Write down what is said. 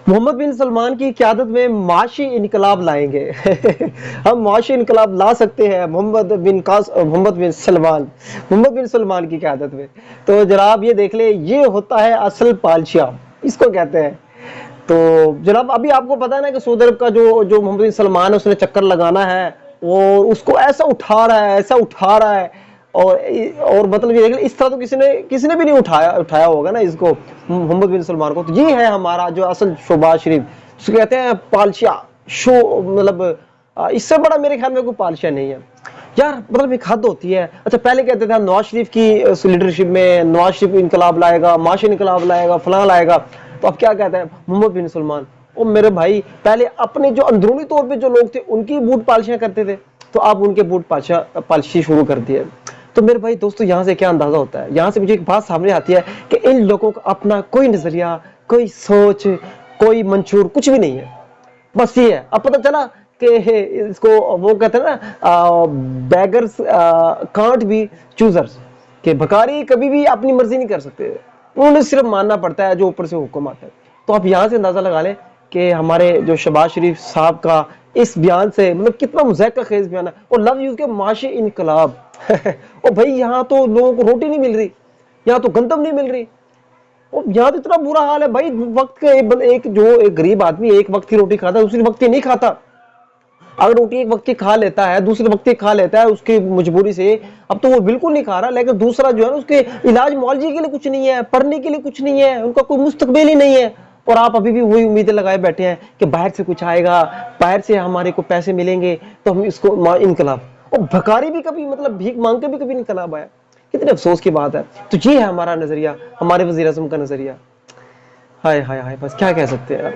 محمد بن سلمان کی قیادت میں معاشی انقلاب لائیں گے ہم معاشی انقلاب لا سکتے ہیں محمد بن سلمان کی قیادت میں. تو جناب یہ دیکھ لیں، یہ ہوتا ہے اصل پالشیا، اس کو کہتے ہیں. تو جناب ابھی آپ کو پتا ہے نا کہ سعودی عرب کا جو محمد بن سلمان ہے، اس نے چکر لگانا ہے اور اس کو ایسا اٹھا رہا ہے اور مطلب یہ اس طرح تو کسی نے بھی نہیں اٹھایا ہوگا نا اس کو، محمد بن سلمان کو. تو یہ ہے ہمارا جو اصل شہباز شریف، اس کو کہتے ہیں پالشیا شو. مطلب اس سے بڑا میرے خیال میں کوئی پالشیا نہیں ہے یار. مطلب ایک حد ہوتی ہے. اچھا پہلے کہتے تھے نواز شریف کی لیڈرشپ میں نواز شریف انقلاب لائے گا، معاشی انقلاب لائے گا، فلاں لائے گا. تو اب کیا کہتا ہے محمد بن سلمان؟ او میرے بھائی، پہلے اپنے جو اندرونی طور پہ جو لوگ تھے ان کی بوٹ پالشیاں کرتے تھے، تو آپ ان کے بوٹ پالشی شروع کر دی ہے. تو میرے بھائی دوستو، یہاں سے کیا اندازہ ہوتا ہے؟ یہاں سے مجھے ایک بات سامنے آتی ہے کہ ان لوگوں کا اپنا کوئی نظریہ، کوئی سوچ، کوئی منشور کچھ بھی نہیں ہے. بس یہ ہے. اب پتہ چلا کہ اس کو وہ کہتے ہیں نا بیگرز کانٹ بی چوزرز، کہ بھکاری کبھی بھی اپنی مرضی نہیں کر سکتے، انہیں صرف ماننا پڑتا ہے جو اوپر سے حکم آتا ہے. تو آپ یہاں سے اندازہ لگا لیں کہ ہمارے جو شہباز شریف صاحب کا اس بیان سے مطلب کتنا مذائقہ خیز بیان ہے. اور لفظ یوز کے معاشی انقلاب اور بھائی یہاں تو لوگوں کو روٹی نہیں مل رہی، یہاں تو گندم نہیں مل رہی، یہاں تو اتنا برا حال ہے بھائی. وقت کا ایک غریب آدمی ایک وقت کی روٹی کھاتا ہے، دوسری وقت کی نہیں کھاتا. اگر روٹی ایک وقت کی کھا لیتا ہے، دوسرے وقت کی کھا لیتا ہے اس کی مجبوری سے، اب تو وہ بالکل نہیں کھا رہا. لیکن دوسرا جو ہے نا، اس کے علاج معالجے کے لیے کچھ نہیں ہے، پڑھنے کے لیے کچھ نہیں ہے، ان کا کوئی مستقبل ہی نہیں ہے. اور آپ ابھی بھی وہی امیدیں لگائے بیٹھے ہیں کہ باہر سے کچھ آئے گا، باہر سے ہمارے کو پیسے ملیں گے تو ہم اس کو انقلاب. اور بھکاری بھی کبھی مطلب بھیک مانگ کے بھی کبھی انقلاب آیا؟ کتنے افسوس کی بات ہے. تو یہ ہے ہمارا نظریہ، ہمارے وزیر اعظم کا نظریہ. ہائے ہائے ہائے، بس کیا کہہ سکتے ہیں.